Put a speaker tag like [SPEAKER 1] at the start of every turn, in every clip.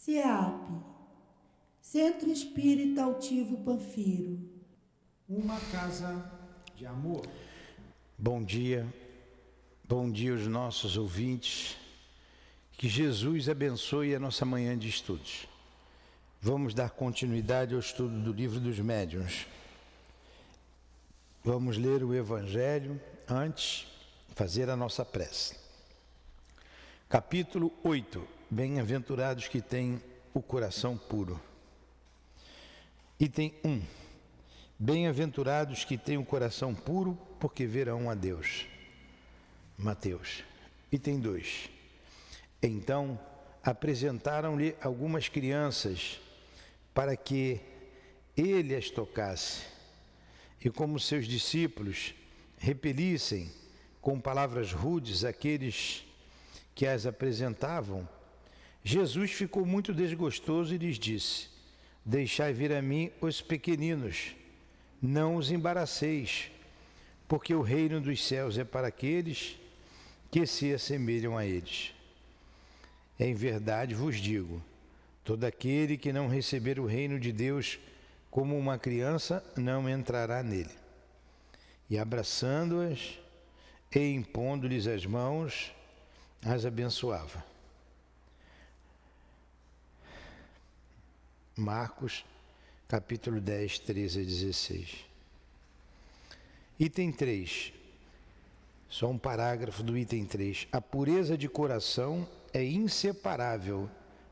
[SPEAKER 1] CEAP, Centro Espírita Altivo Panfiro.
[SPEAKER 2] Uma casa de amor.
[SPEAKER 3] Bom dia aos nossos ouvintes. Que Jesus abençoe a nossa manhã de estudos. Vamos dar continuidade ao estudo do Livro dos Médiuns. Vamos ler o Evangelho antes, fazer a nossa prece. Capítulo 8. Bem-aventurados que têm o coração puro. Item 1. Bem-aventurados que têm o coração puro, porque verão a Deus. Mateus. Item 2. Então, apresentaram-lhe algumas crianças para que ele as tocasse. E como seus discípulos repelissem com palavras rudes aqueles que as apresentavam, Jesus ficou muito desgostoso e lhes disse: Deixai vir a mim os pequeninos, não os embaraceis, porque o reino dos céus é para aqueles que se assemelham a eles. Em verdade vos digo, todo aquele que não receber o reino de Deus como uma criança, não entrará nele. E abraçando-as e impondo-lhes as mãos, as abençoava. Marcos, capítulo 10, 13 a 16. Item 3. Só um parágrafo do item 3. A pureza de coração é inseparável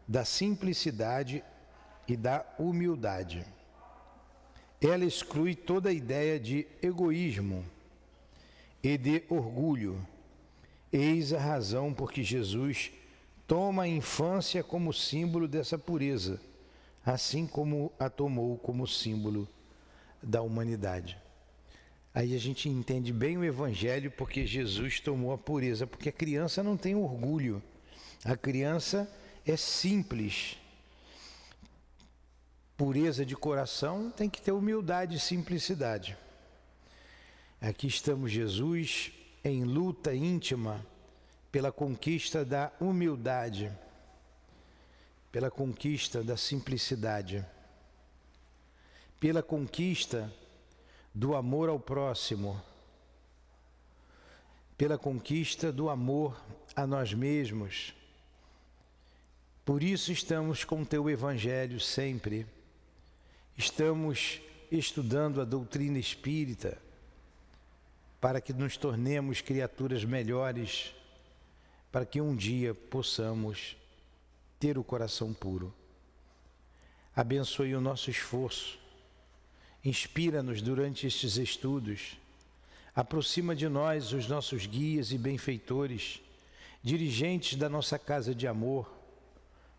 [SPEAKER 3] da simplicidade e da humildade. Ela exclui toda a ideia de egoísmo e de orgulho. Eis a razão por que Jesus toma a infância como símbolo dessa pureza, assim como a tomou como símbolo da humanidade. Aí a gente entende bem o Evangelho, porque Jesus tomou a pureza, porque a criança não tem orgulho, a criança é simples. Pureza de coração tem que ter humildade e simplicidade. Aqui estamos, Jesus, em luta íntima pela conquista da humildade, pela conquista da simplicidade, pela conquista do amor ao próximo, pela conquista do amor a nós mesmos. Por isso estamos com o teu Evangelho sempre. Estamos estudando a doutrina espírita para que nos tornemos criaturas melhores, para que um dia possamos ter o coração puro. Abençoe o nosso esforço. Inspira-nos durante estes estudos. Aproxima de nós os nossos guias e benfeitores, dirigentes da nossa casa de amor,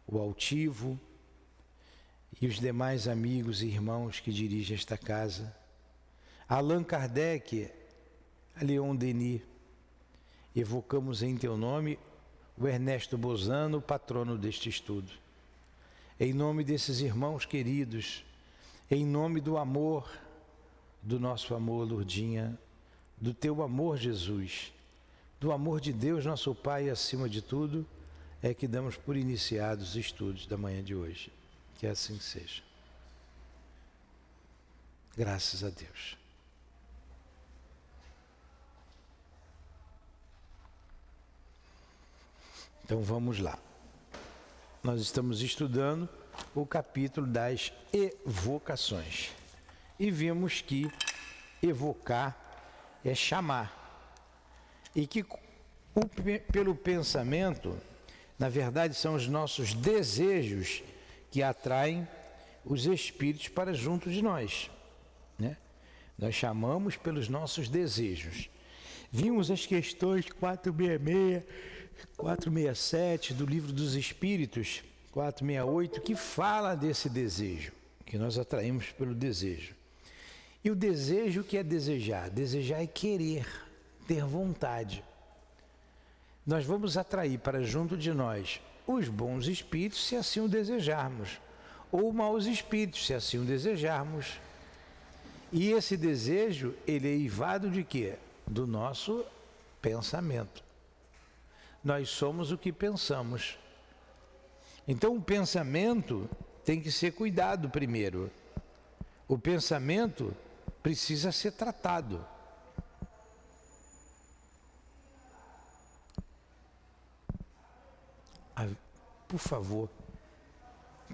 [SPEAKER 3] o altivo e os demais amigos e irmãos que dirigem esta casa. Allan Kardec, a Leon Denis. Evocamos em teu nome o Ernesto Bozano, patrono deste estudo. Em nome desses irmãos queridos, em nome do amor, do nosso amor, Lourdinha, do teu amor, Jesus, do amor de Deus, nosso Pai, acima de tudo, é que damos por iniciados os estudos da manhã de hoje. Que assim seja. Graças a Deus. Então vamos lá. Nós estamos estudando o capítulo das evocações. E vimos que evocar é chamar. E que pelo pensamento, na verdade, são os nossos desejos que atraem os espíritos para junto de nós, né? Nós chamamos pelos nossos desejos. Vimos as questões 466, 467 do Livro dos Espíritos, 468, que fala desse desejo, que nós atraímos pelo desejo. E o desejo, que é desejar? Desejar é querer, ter vontade. Nós vamos atrair para junto de nós os bons espíritos, se assim o desejarmos, ou maus espíritos, se assim o desejarmos. E esse desejo, ele é eivado de quê? Do nosso pensamento. Nós somos o que pensamos. Então o pensamento tem que ser cuidado primeiro. O pensamento precisa ser tratado. Por favor,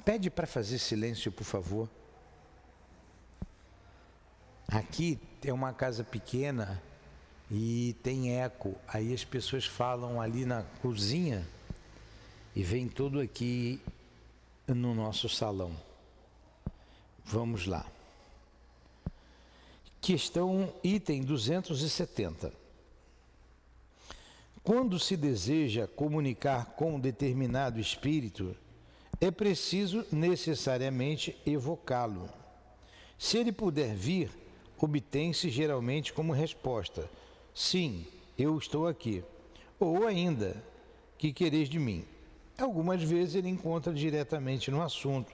[SPEAKER 3] pede para fazer silêncio, por favor. Aqui tem uma casa pequena e tem eco. Aí as pessoas falam ali na cozinha e vem tudo aqui no nosso salão. Vamos lá. Questão item 270. Quando se deseja comunicar com um determinado espírito, é preciso necessariamente evocá-lo. Se ele puder vir, obtém-se geralmente como resposta: sim, eu estou aqui. Ou ainda, que quereis de mim? Algumas vezes ele entra diretamente no assunto,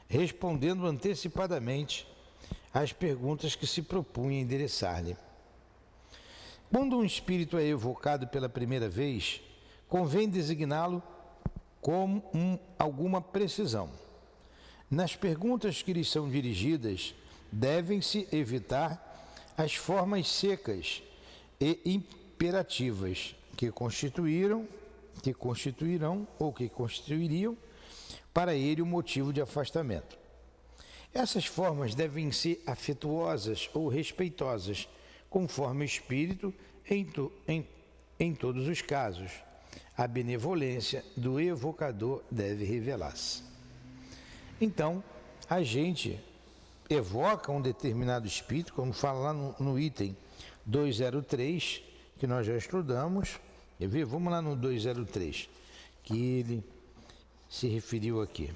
[SPEAKER 3] respondendo antecipadamente às perguntas que se propunha endereçar-lhe. Quando um espírito é evocado pela primeira vez, convém designá-lo com alguma precisão. Nas perguntas que lhes são dirigidas, devem-se evitar as formas secas e imperativas que constituiriam para ele o motivo de afastamento. Essas formas devem ser afetuosas ou respeitosas, conforme o espírito em todos os casos. A benevolência do evocador deve revelar-se. Então, a gente evoca um determinado espírito, como fala lá no item 203, que nós já estudamos. Quer ver? Vamos lá no 203, que ele se referiu aqui.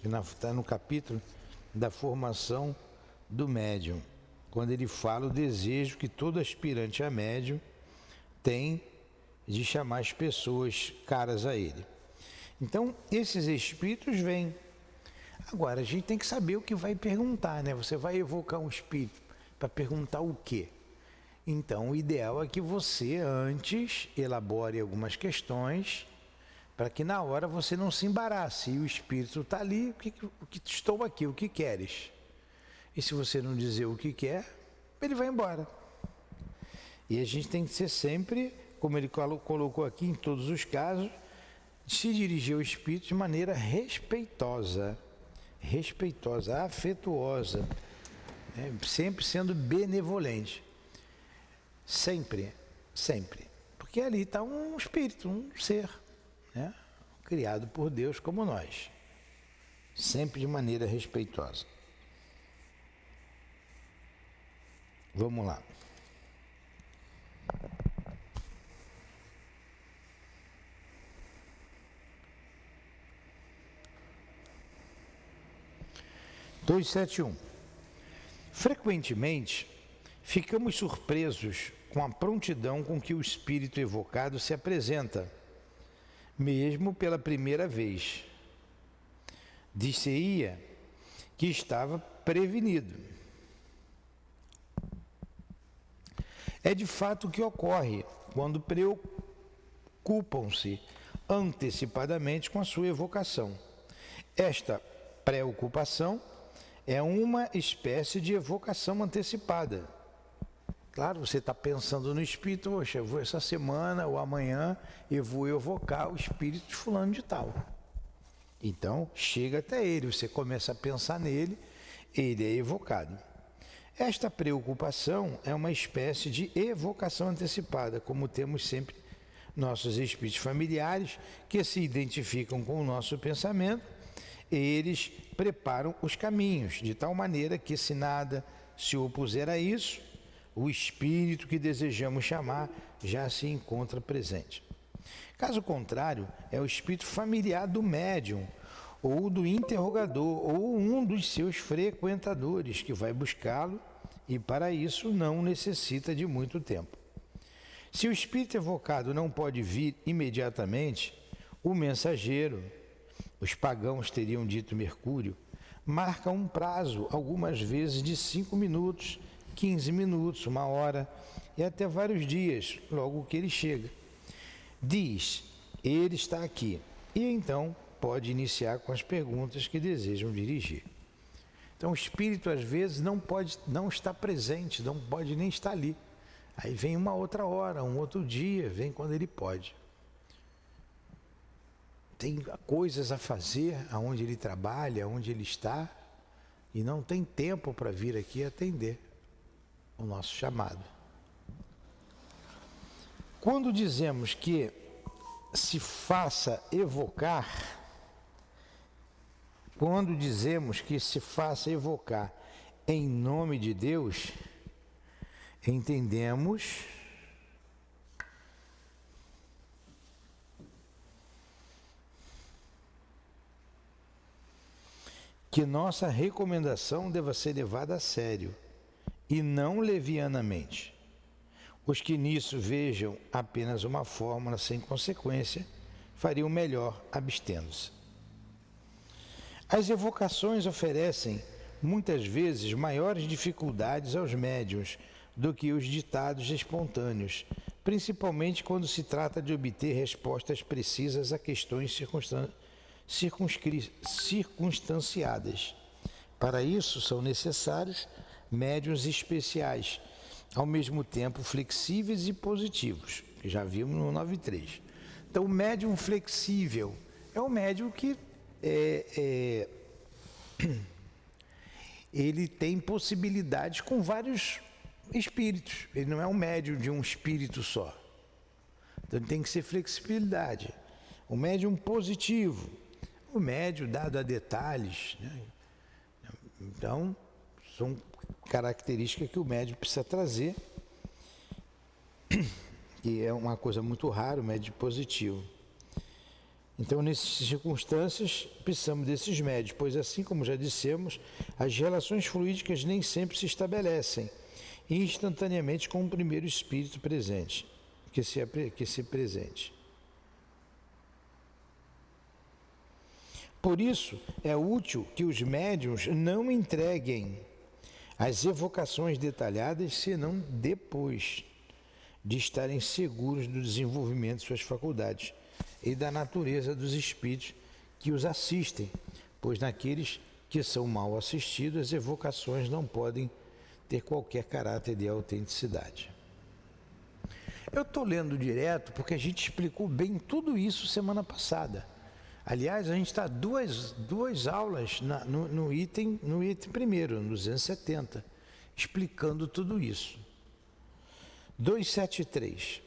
[SPEAKER 3] Que está no capítulo da formação do médium, quando ele fala o desejo que todo aspirante a médium tem de chamar as pessoas caras a ele. Então, esses espíritos vêm. Agora, a gente tem que saber o que vai perguntar, né? Você vai evocar um espírito para perguntar o quê? Então, o ideal é que você antes elabore algumas questões para que na hora você não se embarace. E o espírito está ali, estou aqui, o que queres? E se você não dizer o que quer, ele vai embora. E a gente tem que ser sempre, como ele colocou aqui, em todos os casos, se dirigir ao espírito de maneira respeitosa, afetuosa, né? Sempre sendo benevolente. Sempre. Porque ali está um espírito, um ser, né? Criado por Deus como nós. Sempre de maneira respeitosa. Vamos lá. Frequentemente, ficamos surpresos com a prontidão com que o espírito evocado se apresenta, mesmo pela primeira vez. Dir-se-ia que estava prevenido. É de fato o que ocorre quando preocupam-se antecipadamente com a sua evocação. Esta preocupação é uma espécie de evocação antecipada. Claro, você está pensando no espírito, poxa, eu vou essa semana ou amanhã eu vou evocar o espírito de fulano de tal. Então, chega até ele, você começa a pensar nele, ele é evocado. Esta preocupação é uma espécie de evocação antecipada, como temos sempre nossos espíritos familiares que se identificam com o nosso pensamento. Eles preparam os caminhos, de tal maneira que, se nada se opuser a isso, o espírito que desejamos chamar já se encontra presente. Caso contrário, é o espírito familiar do médium, ou do interrogador, ou um dos seus frequentadores, que vai buscá-lo, e para isso não necessita de muito tempo. Se o espírito evocado não pode vir imediatamente, o mensageiro, os pagãos teriam dito Mercúrio, marca um prazo, algumas vezes de 5 minutos, 15 minutos, 1 hora e até vários dias, logo que ele chega. Diz, ele está aqui, e então pode iniciar com as perguntas que desejam dirigir. Então o espírito às vezes não está presente, não pode nem estar ali. Aí vem uma outra hora, um outro dia, vem quando ele pode. Tem coisas a fazer aonde ele trabalha, onde ele está, e não tem tempo para vir aqui atender o nosso chamado. Quando dizemos que se faça evocar em nome de Deus, entendemos que nossa recomendação deva ser levada a sério e não levianamente. Os que nisso vejam apenas uma fórmula sem consequência, fariam melhor abstendo-se. As evocações oferecem, muitas vezes, maiores dificuldades aos médiuns do que os ditados espontâneos, principalmente quando se trata de obter respostas precisas a questões circunstanciadas. Para isso, são necessários médiuns especiais, ao mesmo tempo flexíveis e positivos, que já vimos no 9.3. Então, o médium flexível é o médium que ele tem possibilidades com vários espíritos. Ele não é um médium de um espírito só. Então, ele tem que ser flexibilidade. O médium positivo, o médium dado a detalhes, né? Então, são características que o médium precisa trazer, que é uma coisa muito rara, o médium positivo. Então, nessas circunstâncias, precisamos desses médios, pois assim como já dissemos, as relações fluídicas nem sempre se estabelecem instantaneamente com o primeiro espírito presente, que se presente. Por isso, é útil que os médiuns não entreguem as evocações detalhadas, senão depois de estarem seguros do desenvolvimento de suas faculdades e da natureza dos espíritos que os assistem, pois naqueles que são mal assistidos, as evocações não podem ter qualquer caráter de autenticidade. Eu estou lendo direto porque a gente explicou bem tudo isso semana passada. Aliás, a gente está duas aulas no item primeiro, no 270, explicando tudo isso. 273.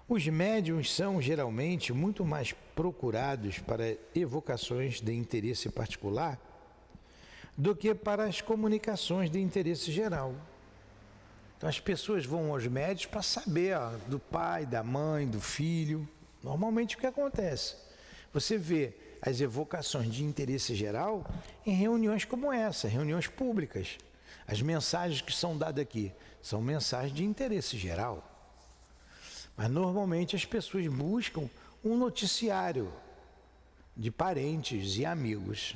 [SPEAKER 3] Os médiuns são geralmente muito mais procurados para evocações de interesse particular do que para as comunicações de interesse geral. Então as pessoas vão aos médiuns para saber do pai, da mãe, do filho. Normalmente o que acontece? Você vê as evocações de interesse geral em reuniões como essa, reuniões públicas. As mensagens que são dadas aqui são mensagens de interesse geral. Mas normalmente as pessoas buscam um noticiário de parentes e amigos.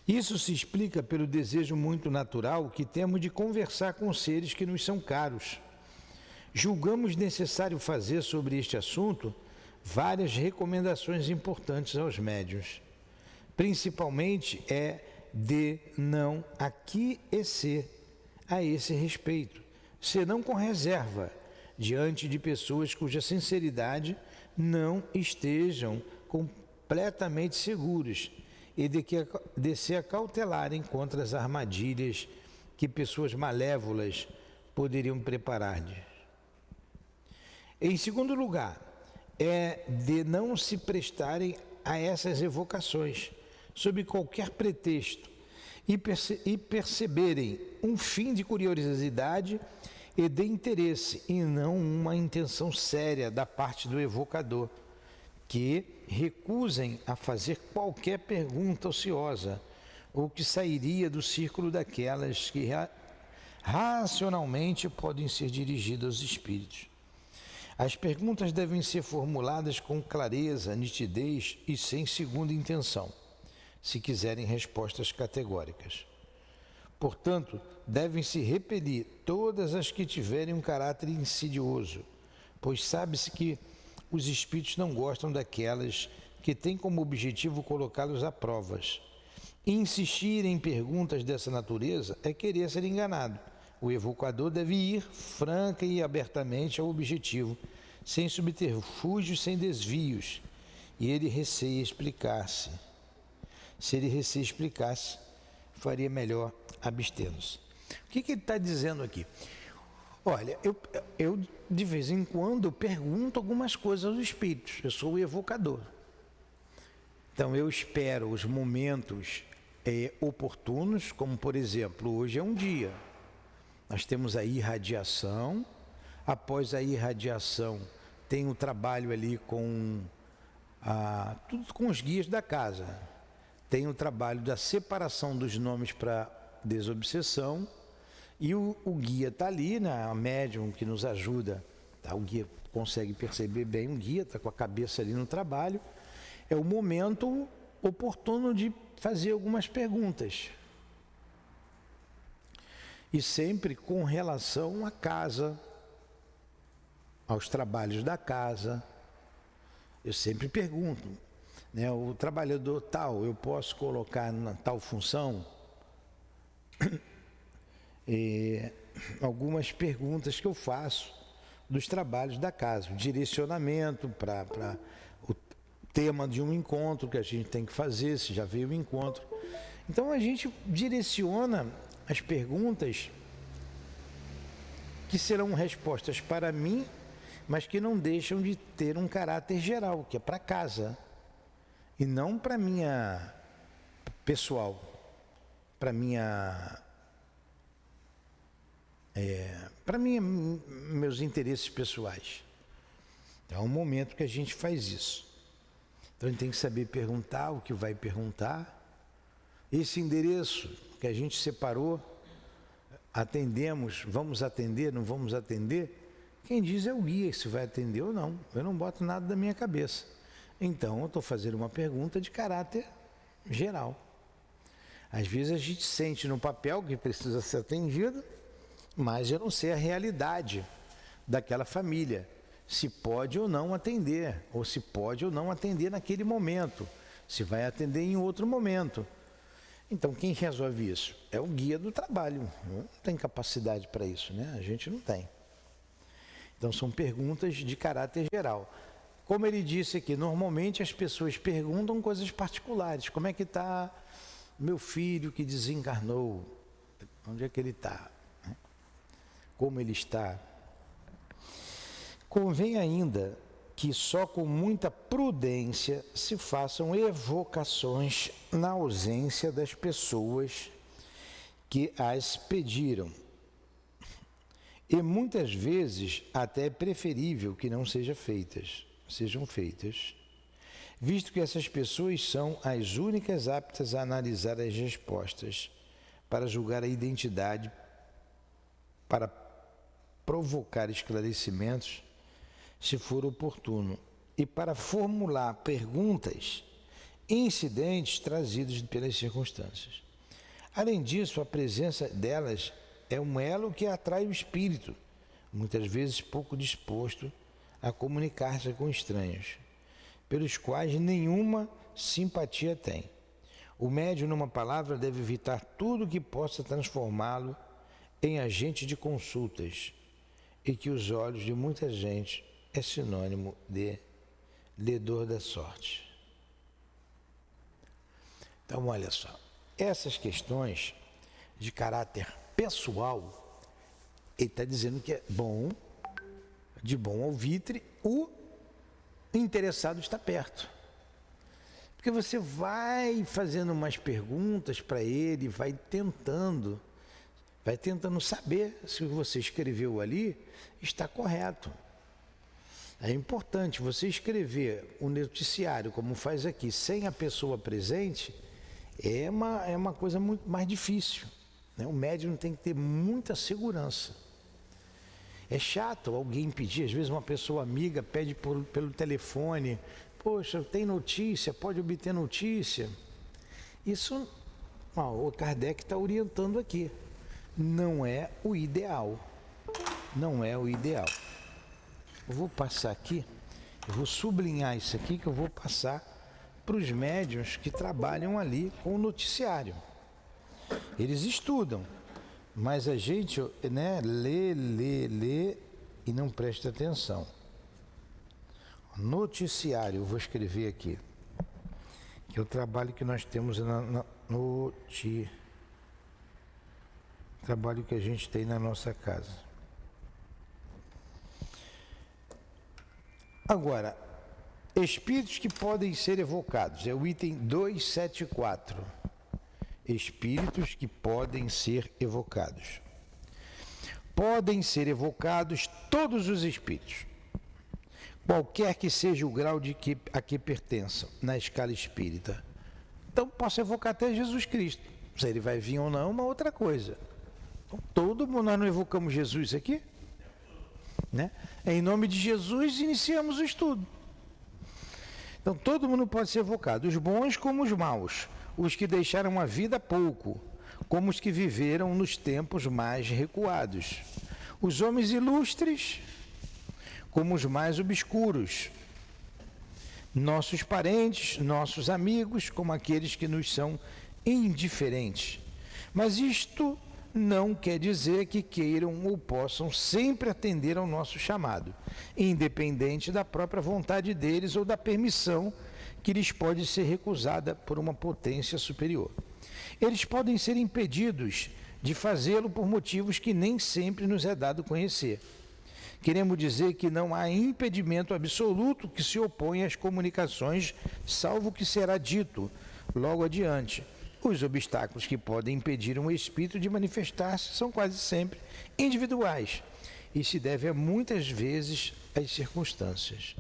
[SPEAKER 3] Isso se explica pelo desejo muito natural que temos de conversar com seres que nos são caros. Julgamos necessário fazer sobre este assunto várias recomendações importantes aos médiuns. Principalmente de não aquecer a esse respeito, senão com reserva, diante de pessoas cuja sinceridade não estejam completamente seguras e de se acautelarem contra as armadilhas que pessoas malévolas poderiam preparar-lhes. Em segundo lugar, de não se prestarem a essas evocações, sob qualquer pretexto, e perceberem um fim de curiosidade e de interesse, e não uma intenção séria da parte do evocador, que recusem a fazer qualquer pergunta ociosa, ou que sairia do círculo daquelas que racionalmente podem ser dirigidas aos espíritos. As perguntas devem ser formuladas com clareza, nitidez e sem segunda intenção, se quiserem respostas categóricas. Portanto, devem-se repelir todas as que tiverem um caráter insidioso, pois sabe-se que os espíritos não gostam daquelas que têm como objetivo colocá-los a provas. Insistir em perguntas dessa natureza é querer ser enganado. O evocador deve ir franca e abertamente ao objetivo, sem subterfúgios, sem desvios. E ele receia explicar-se. Se ele receia explicar-se, faria melhor abstendo-se. O que ele está dizendo aqui? Olha, eu de vez em quando pergunto algumas coisas aos espíritos. Eu sou o evocador. Então eu espero os momentos oportunos, como por exemplo, hoje é um dia. Nós temos a irradiação, após a irradiação tem o trabalho ali com tudo com os guias da casa. Tem o trabalho da separação dos nomes para desobsessão e o guia está ali, né, a médium que nos ajuda, tá? O guia consegue perceber bem, o guia está com a cabeça ali no trabalho. É o momento oportuno de fazer algumas perguntas. E sempre com relação à casa, aos trabalhos da casa. Eu sempre pergunto, né, o trabalhador tal, eu posso colocar na tal função? Algumas perguntas que eu faço dos trabalhos da casa, o direcionamento para o tema de um encontro que a gente tem que fazer, se já veio o encontro. Então a gente direciona as perguntas que serão respostas para mim, mas que não deixam de ter um caráter geral, que é para casa, e não para minha pessoal, para meus interesses pessoais. Então, é um momento que a gente faz isso. Então a gente tem que saber perguntar o que vai perguntar. Esse endereço que a gente separou, atendemos, vamos atender, não vamos atender? Quem diz é o guia se vai atender ou não. Eu não boto nada da minha cabeça. Então eu estou fazendo uma pergunta de caráter geral. Às vezes a gente sente no papel que precisa ser atendido, mas eu não sei a realidade daquela família. Se pode ou não atender, ou se pode ou não atender naquele momento, se vai atender em outro momento. Então quem resolve isso? É o guia do trabalho. Não tem capacidade para isso, né? A gente não tem. Então são perguntas de caráter geral. Como ele disse aqui, normalmente as pessoas perguntam coisas particulares. Como é que está meu filho que desencarnou? Onde é que ele está? Como ele está? Convém ainda que só com muita prudência se façam evocações na ausência das pessoas que as pediram. E muitas vezes até é preferível que não sejam feitas, visto que essas pessoas são as únicas aptas a analisar as respostas, para julgar a identidade, para provocar esclarecimentos, se for oportuno, e para formular perguntas incidentes trazidos pelas circunstâncias. Além disso, a presença delas é um elo que atrai o espírito, muitas vezes pouco disposto a comunicar-se com estranhos, pelos quais nenhuma simpatia tem. O médium, numa palavra, deve evitar tudo que possa transformá-lo em agente de consultas, e que os olhos de muita gente é sinônimo de ledor da sorte. Então, olha só, essas questões de caráter pessoal, ele está dizendo que é bom, de bom alvitre, o interessado está perto. Porque você vai fazendo umas perguntas para ele, vai tentando saber se o que você escreveu ali está correto. É importante você escrever o noticiário, como faz aqui, sem a pessoa presente, é uma coisa muito mais difícil, né? O médium tem que ter muita segurança. É chato alguém pedir, às vezes uma pessoa amiga pede pelo telefone, poxa, tem notícia, pode obter notícia. Isso, o Kardec está orientando aqui, não é o ideal, não é o ideal. Eu vou passar aqui, eu vou sublinhar isso aqui que eu vou passar para os médiuns que trabalham ali com o noticiário. Eles estudam, mas a gente, né, lê e não presta atenção. Noticiário, eu vou escrever aqui, que é o trabalho que nós temos trabalho que a gente tem na nossa casa. Agora, espíritos que podem ser evocados, é o item 274. Espíritos que podem ser evocados. Podem ser evocados todos os espíritos, qualquer que seja o grau a que pertençam na escala espírita. Então, posso evocar até Jesus Cristo. Se ele vai vir ou não, é uma outra coisa. Então, todo mundo, nós não evocamos Jesus aqui? Né? Em nome de Jesus, iniciamos o estudo. Então, todo mundo pode ser evocado, os bons como os maus, os que deixaram a vida pouco, como os que viveram nos tempos mais recuados, os homens ilustres, como os mais obscuros, nossos parentes, nossos amigos, como aqueles que nos são indiferentes. Mas isto não quer dizer que queiram ou possam sempre atender ao nosso chamado, independente da própria vontade deles ou da permissão que lhes pode ser recusada por uma potência superior. Eles podem ser impedidos de fazê-lo por motivos que nem sempre nos é dado conhecer. Queremos dizer que não há impedimento absoluto que se oponha às comunicações, salvo o que será dito logo adiante. Os obstáculos que podem impedir um espírito de manifestar-se são quase sempre individuais e se devem muitas vezes às circunstâncias.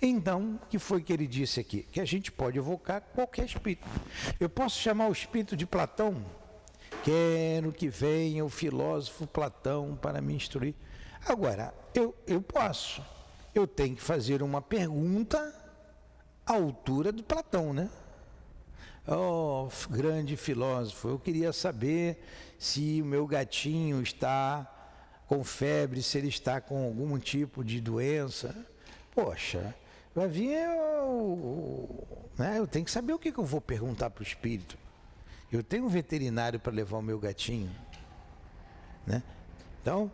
[SPEAKER 3] Então, o que foi que ele disse aqui? Que a gente pode evocar qualquer espírito. Eu posso chamar o espírito de Platão? Quero que venha o filósofo Platão para me instruir. Agora, eu posso. Eu tenho que fazer uma pergunta à altura do Platão, né? Oh, grande filósofo, eu queria saber se o meu gatinho está com febre, se ele está com algum tipo de doença. Poxa, vai vir, né? Eu tenho que saber o que eu vou perguntar para o espírito. Eu tenho um veterinário para levar o meu gatinho, né? Então,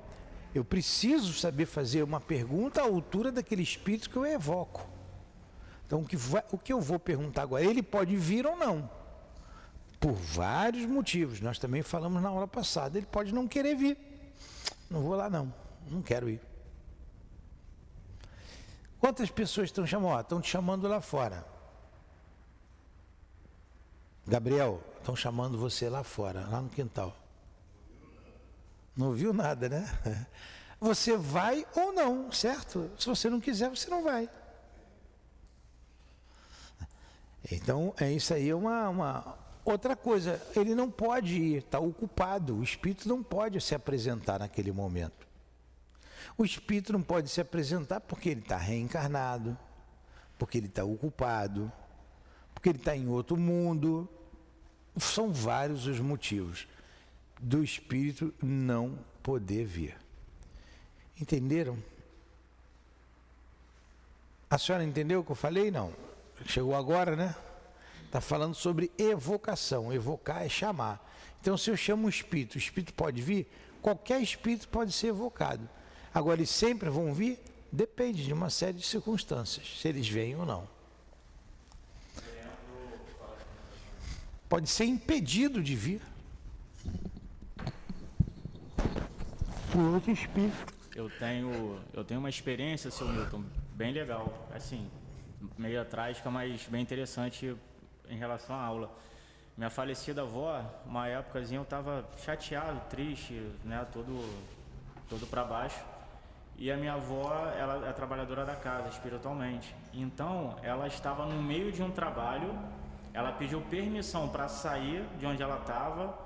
[SPEAKER 3] eu preciso saber fazer uma pergunta à altura daquele espírito que eu evoco. Então, o que eu vou perguntar agora? Ele pode vir ou não, por vários motivos. Nós também falamos na aula passada. Ele pode não querer vir. Não vou lá não quero ir. Quantas pessoas estão chamando? Estão te chamando lá fora. Gabriel, estão chamando você lá fora, lá no quintal. Não viu nada, né? Você vai ou não, certo? Se você não quiser, você não vai. Então, isso aí é uma outra coisa. Ele não pode ir, está ocupado. O espírito não pode se apresentar naquele momento. O espírito não pode se apresentar porque ele está reencarnado, porque ele está ocupado, porque ele está em outro mundo. São vários os motivos do espírito não poder vir. Entenderam? A senhora entendeu o que eu falei? Não. Chegou agora, né? Está falando sobre evocação. Evocar é chamar. Então, se eu chamo um espírito, o espírito pode vir? Qualquer espírito pode ser evocado. Agora, eles sempre vão vir? Depende de uma série de circunstâncias, se eles vêm ou não. Pode ser impedido de vir por outro espírito.
[SPEAKER 4] Eu tenho uma experiência, seu Milton, bem legal, assim, meio trágica, mas bem interessante em relação à aula. Minha falecida avó, uma épocazinha eu estava chateado, triste, né, todo para baixo. E a minha avó, ela é trabalhadora da casa, espiritualmente. Então, ela estava no meio de um trabalho, ela pediu permissão para sair de onde ela estava,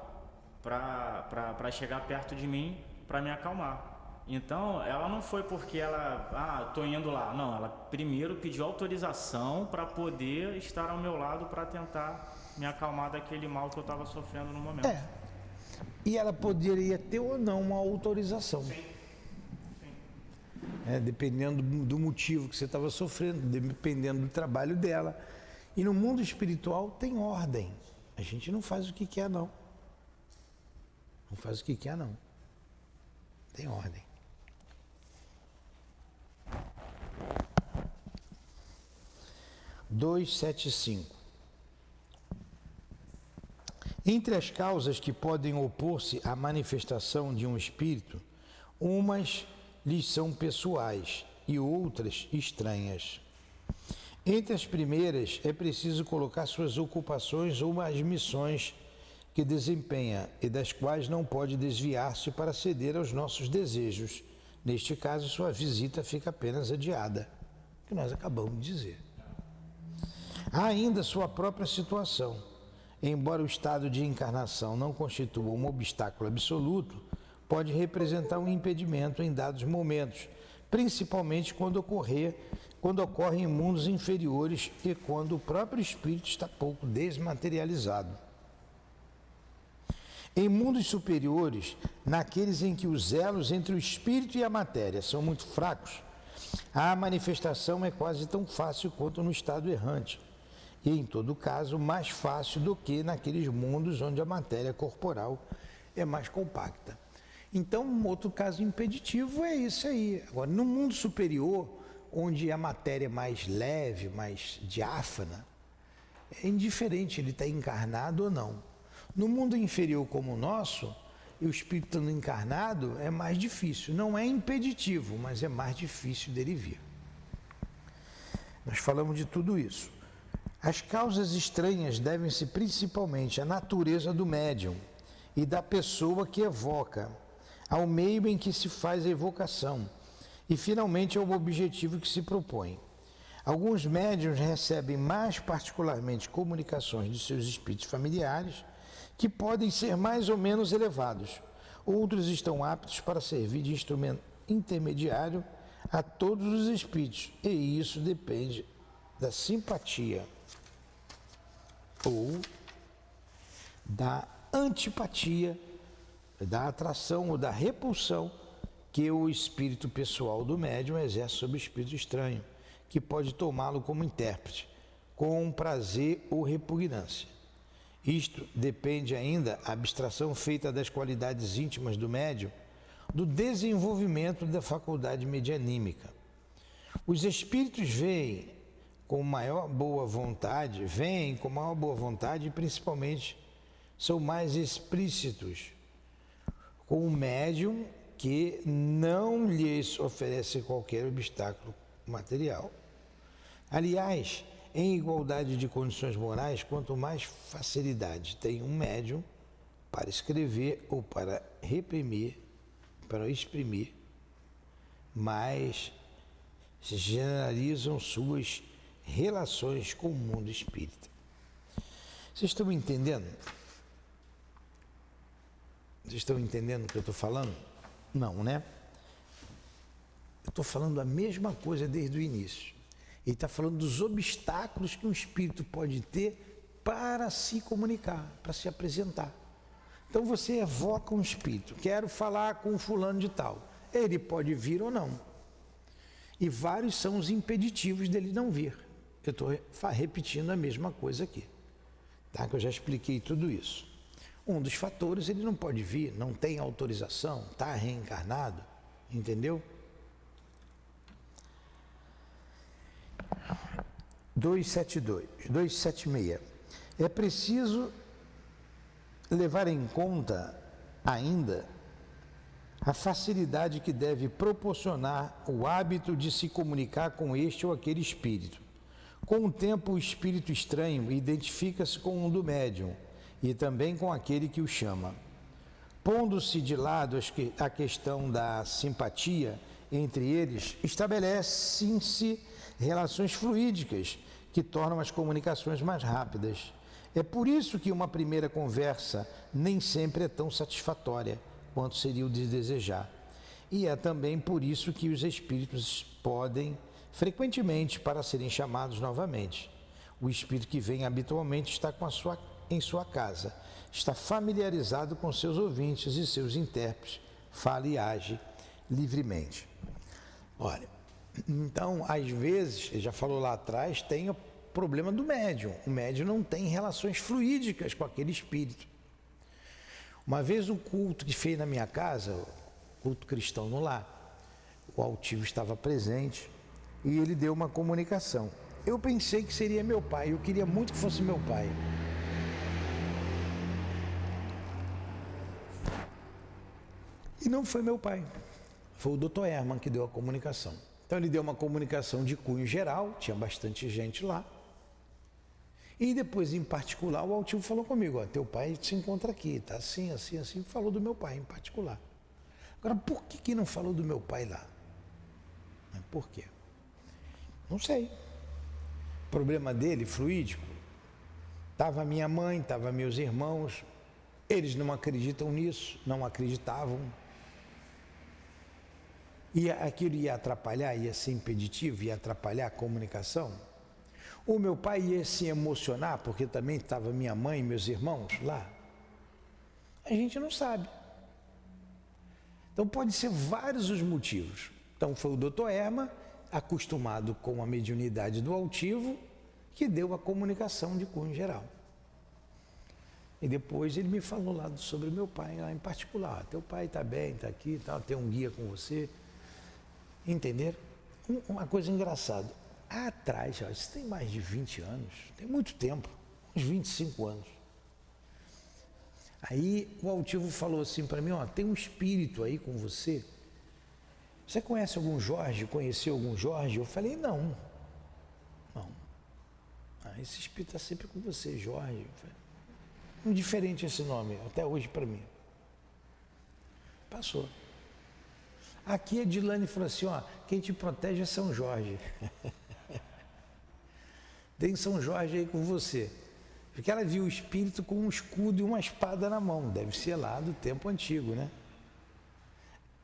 [SPEAKER 4] para chegar perto de mim para me acalmar. Então, ela não foi porque ela, tô indo lá. Não, ela primeiro pediu autorização para poder estar ao meu lado para tentar me acalmar daquele mal que eu estava sofrendo no momento.
[SPEAKER 3] E ela poderia ter ou não uma autorização.
[SPEAKER 4] Sim.
[SPEAKER 3] Dependendo do motivo que você estava sofrendo, dependendo do trabalho dela. E no mundo espiritual tem ordem. A gente não faz o que quer, não. Não faz o que quer, não. Tem ordem. (275) Entre as causas que podem opor-se à manifestação de um espírito, umas lhes são pessoais e outras estranhas. Entre as primeiras, é preciso colocar suas ocupações ou as missões que desempenha e das quais não pode desviar-se para ceder aos nossos desejos. Neste caso, sua visita fica apenas adiada, que nós acabamos de dizer. Há ainda sua própria situação. Embora o estado de encarnação não constitua um obstáculo absoluto, pode representar um impedimento em dados momentos, principalmente quando ocorre em mundos inferiores e quando o próprio espírito está pouco desmaterializado. Em mundos superiores, naqueles em que os elos entre o espírito e a matéria são muito fracos, a manifestação é quase tão fácil quanto no estado errante, e em todo caso mais fácil do que naqueles mundos onde a matéria corporal é mais compacta. Então, um outro caso impeditivo é isso aí. Agora, no mundo superior, onde a matéria é mais leve, mais diáfana, é indiferente ele está encarnado ou não. No mundo inferior como o nosso, e o espírito estando encarnado, é mais difícil. Não é impeditivo, mas é mais difícil dele vir. Nós falamos de tudo isso. As causas estranhas devem-se principalmente à natureza do médium e da pessoa que evoca, ao meio em que se faz a evocação e, finalmente, ao objetivo que se propõe. Alguns médiuns recebem mais particularmente comunicações de seus espíritos familiares, que podem ser mais ou menos elevados. Outros estão aptos para servir de instrumento intermediário a todos os espíritos, e isso depende da simpatia ou da antipatia, da atração ou da repulsão que o espírito pessoal do médium exerce sobre o espírito estranho, que pode tomá-lo como intérprete, com prazer ou repugnância. Isto depende ainda da abstração feita das qualidades íntimas do médium, do desenvolvimento da faculdade medianímica. Os espíritos veem com maior boa vontade e principalmente são mais explícitos com o médium que não lhes oferece qualquer obstáculo material. Aliás, em igualdade de condições morais, quanto mais facilidade tem um médium para escrever ou para exprimir, mais se generalizam suas relações com o mundo espírita. Vocês estão me entendendo? Vocês estão entendendo o que eu estou falando? Não, né? Eu estou falando a mesma coisa desde o início. Ele está falando dos obstáculos que um espírito pode ter para se comunicar, para se apresentar. Então você evoca um espírito, quero falar com fulano de tal. Ele pode vir ou não. E vários são os impeditivos dele não vir. Eu estou repetindo a mesma coisa aqui, tá? Que eu já expliquei tudo isso. Um dos fatores, ele não pode vir, não tem autorização, está reencarnado, entendeu? 276. É preciso levar em conta ainda a facilidade que deve proporcionar o hábito de se comunicar com este ou aquele espírito. Com o tempo, o espírito estranho identifica-se com um do médium e também com aquele que o chama. Pondo-se de lado a questão da simpatia entre eles, estabelecem-se relações fluídicas que tornam as comunicações mais rápidas. É por isso que uma primeira conversa nem sempre é tão satisfatória quanto seria o de desejar. E é também por isso que os espíritos podem, frequentemente, para serem chamados novamente. O espírito que vem habitualmente está em sua casa, está familiarizado com seus ouvintes e seus intérpretes, fala e age livremente. Olha, então, às vezes, ele já falou lá atrás, tem o problema do médium. O médium não tem relações fluídicas com aquele espírito. Uma vez o culto que fez na minha casa, o culto cristão no lar, o altivo estava presente e ele deu uma comunicação. Eu pensei que seria meu pai, eu queria muito que fosse meu pai. E não foi meu pai, foi o Dr. Herman que deu a comunicação. Então ele deu uma comunicação de cunho geral, tinha bastante gente lá. E depois, em particular, o altivo falou comigo, ó, teu pai se encontra aqui, tá assim, assim, assim, falou do meu pai em particular. Agora, por que não falou do meu pai lá? Por quê? Não sei. O problema dele, fluídico, estava minha mãe, estava meus irmãos, eles não acreditam nisso, não acreditavam. E aquilo ia atrapalhar, ia ser impeditivo, ia atrapalhar a comunicação. O meu pai ia se emocionar, porque também estava minha mãe e meus irmãos lá. A gente não sabe. Então pode ser vários os motivos. Então foi o Dr. Herman, acostumado com a mediunidade do altivo, que deu a comunicação de cunho geral. E depois ele me falou lá sobre o meu pai, lá em particular. Teu pai está bem, está aqui, tá, tem um guia com você. Entenderam? Uma coisa engraçada. Atrás, ó, isso tem mais de 20 anos, tem muito tempo, uns 25 anos. Aí o altivo falou assim para mim, ó, tem um espírito aí com você. Você conhece algum Jorge? Conheceu algum Jorge? Eu falei, não. Esse espírito está sempre com você, Jorge. Indiferente esse nome, até hoje para mim. Passou. Aqui a Dilane falou assim, ó, quem te protege é São Jorge. Tem São Jorge aí com você. Porque ela viu o espírito com um escudo e uma espada na mão. Deve ser lá do tempo antigo, né?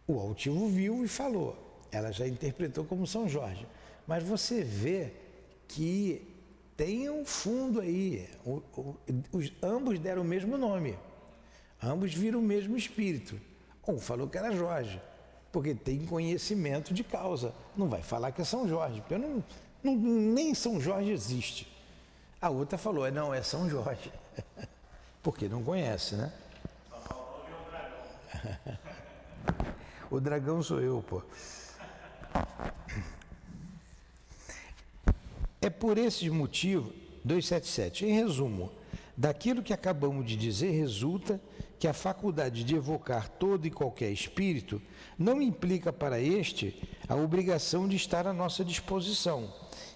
[SPEAKER 3] O altivo viu e falou. Ela já interpretou como São Jorge. Mas você vê que tem um fundo aí. Ambos deram o mesmo nome. Ambos viram o mesmo espírito. Um falou que era Jorge, porque tem conhecimento de causa. Não vai falar que é São Jorge, porque nem São Jorge existe. A outra falou, não, é São Jorge. Porque não conhece, né? Só faltou ver o dragão. O dragão sou eu, pô. É por esses motivos, 277, em resumo, daquilo que acabamos de dizer, resulta que a faculdade de evocar todo e qualquer espírito não implica para este a obrigação de estar à nossa disposição,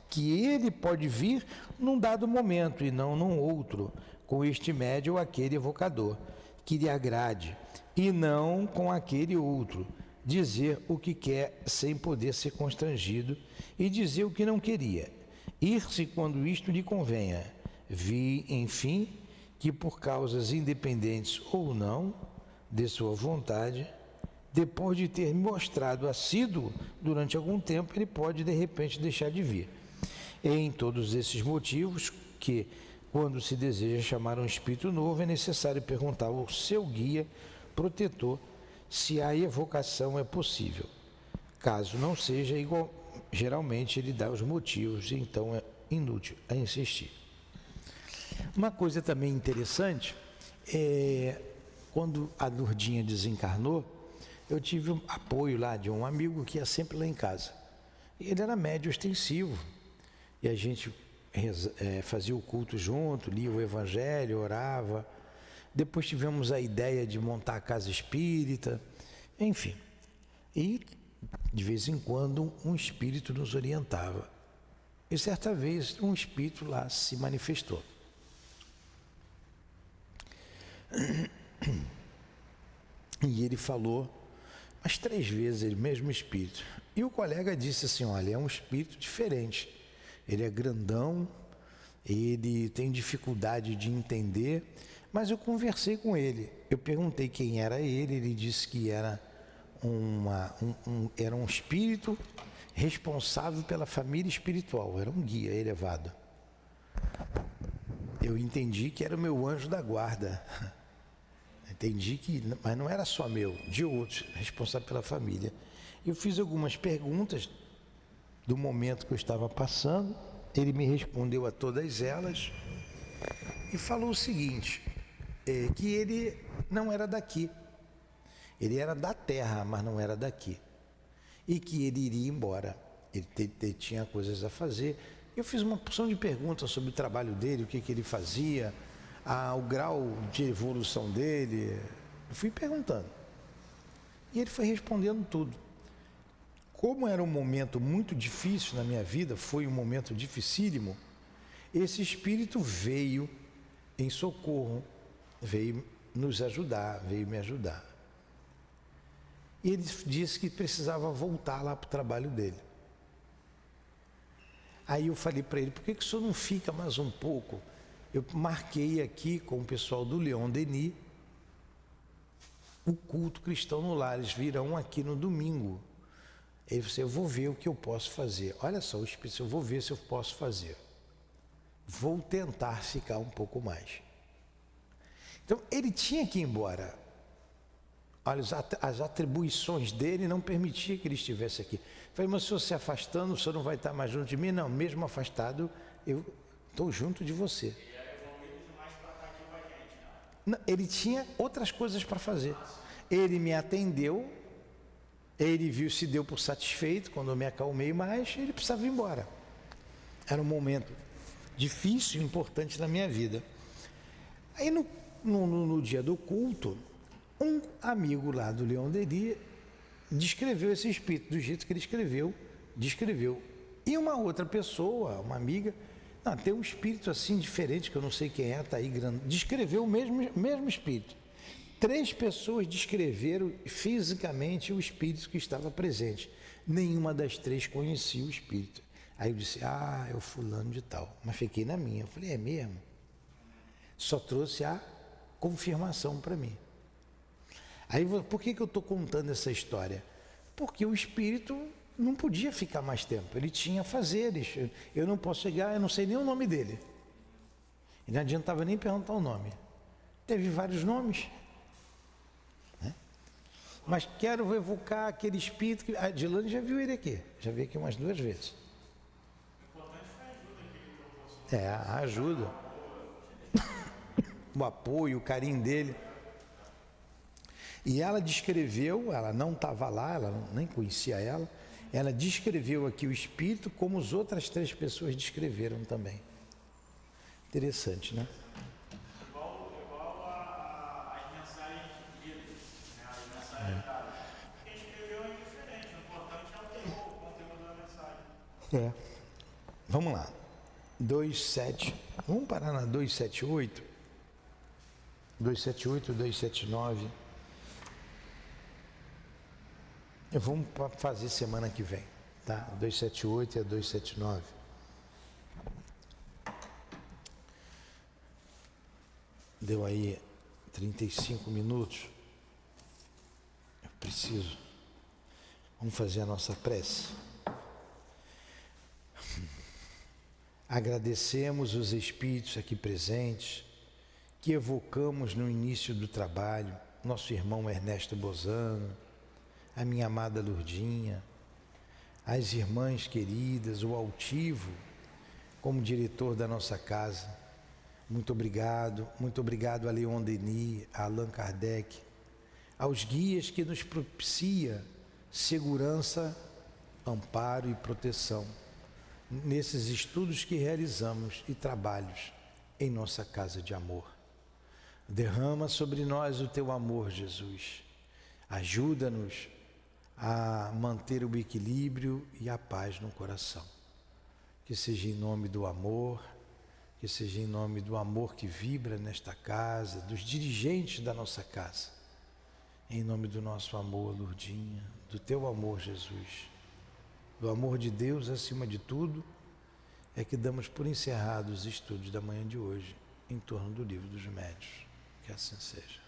[SPEAKER 3] que ele pode vir num dado momento e não num outro, com este médium ou aquele evocador, que lhe agrade, e não com aquele outro, dizer o que quer sem poder ser constrangido e dizer o que não queria, ir-se quando isto lhe convenha. Vi, enfim, que por causas independentes ou não de sua vontade, depois de ter mostrado assíduo durante algum tempo, ele pode de repente deixar de vir. É em todos esses motivos que, quando se deseja chamar um espírito novo, é necessário perguntar ao seu guia protetor se a evocação é possível. Caso não seja igual, geralmente ele dá os motivos, então é inútil a insistir. Uma coisa também interessante é quando a Lourdinha desencarnou, eu tive um apoio lá de um amigo que ia sempre lá em casa. E ele era médium extensivo. E a gente fazia o culto junto, lia o evangelho, orava. Depois tivemos a ideia de montar a casa espírita, enfim. E de vez em quando um espírito nos orientava. E certa vez um espírito lá se manifestou. E ele falou umas 3 vezes, ele mesmo espírito. E o colega disse assim, olha, é um espírito diferente. Ele é grandão, ele tem dificuldade de entender, Mas eu conversei com ele, eu perguntei quem era ele disse que era era um espírito responsável pela família espiritual, era um guia elevado. Eu entendi que era o meu anjo da guarda. Entendi que, mas não era só meu, de outros, responsável pela família. Eu fiz algumas perguntas do momento que eu estava passando, ele me respondeu a todas elas e falou o seguinte, que ele não era daqui, ele era da terra, mas não era daqui, e que ele iria embora, ele tinha coisas a fazer. Eu fiz uma porção de perguntas sobre o trabalho dele, o que ele fazia, o grau de evolução dele, eu fui perguntando, e ele foi respondendo tudo. Como era um momento muito difícil na minha vida, foi um momento dificílimo, esse espírito veio em socorro, veio nos ajudar, veio me ajudar. E ele disse que precisava voltar lá para o trabalho dele. Aí eu falei para ele, por que o senhor não fica mais um pouco? Eu marquei aqui com o pessoal do Leon Denis o culto cristão no lar, eles virão aqui no domingo. Ele disse, eu vou ver o que eu posso fazer. Olha só, o Espírito, eu vou ver se eu posso fazer. Vou tentar ficar um pouco mais. Então, ele tinha que ir embora. Olha, as atribuições dele não permitiam que ele estivesse aqui. Eu falei, mas se o senhor se afastando, o senhor não vai estar mais junto de mim? Não, mesmo afastado, eu estou junto de você. Ele era evoluído demais para estar aqui com a gente, não? Não, ele tinha outras coisas para fazer. Ele me atendeu, ele viu, se deu por satisfeito, quando eu me acalmei mais, ele precisava ir embora. Era um momento difícil e importante na minha vida. Aí no dia do culto, um amigo lá do Leon Denis descreveu esse espírito do jeito que ele descreveu. E uma outra pessoa, uma amiga, tem um espírito assim diferente, que eu não sei quem é, está aí, descreveu o mesmo espírito. 3 pessoas descreveram fisicamente o espírito que estava presente. Nenhuma das 3 conhecia o espírito. Aí eu disse, é o fulano de tal. Mas fiquei na minha. Eu falei, é mesmo? Só trouxe a confirmação para mim. Aí, por que eu estou contando essa história? Porque o espírito não podia ficar mais tempo. Ele tinha fazeres. Eu não posso chegar, eu não sei nem o nome dele. E não adiantava nem perguntar o nome. Teve vários nomes. Mas quero evocar aquele espírito que... A Dilane já viu ele aqui. Já veio aqui umas 2 vezes. O importante foi a ajuda que ele proporcionou. A ajuda. O apoio, o carinho dele. E ela descreveu, ela não estava lá, nem conhecia ela descreveu aqui o espírito como as outras 3 pessoas descreveram também. Interessante, né? Vamos lá. 27. Vamos parar na 278. 278, 279. Vamos fazer semana que vem, tá? 278 e a 279. Deu aí 35 minutos. Eu preciso. Vamos fazer a nossa prece. Agradecemos os espíritos aqui presentes, que evocamos no início do trabalho, nosso irmão Ernesto Bozano, a minha amada Lourdinha, as irmãs queridas, o altivo, como diretor da nossa casa. Muito obrigado a Leon Denis, a Allan Kardec, aos guias que nos propicia segurança, amparo e proteção nesses estudos que realizamos e trabalhos em nossa casa de amor. Derrama sobre nós o teu amor, Jesus. Ajuda-nos a manter o equilíbrio e a paz no coração. Que seja em nome do amor, que seja em nome do amor que vibra nesta casa, dos dirigentes da nossa casa. Em nome do nosso amor, Lourdinha, do teu amor, Jesus. Do amor de Deus acima de tudo, é que damos por encerrados os estudos da manhã de hoje, em torno do Livro dos Médiuns. Que assim seja.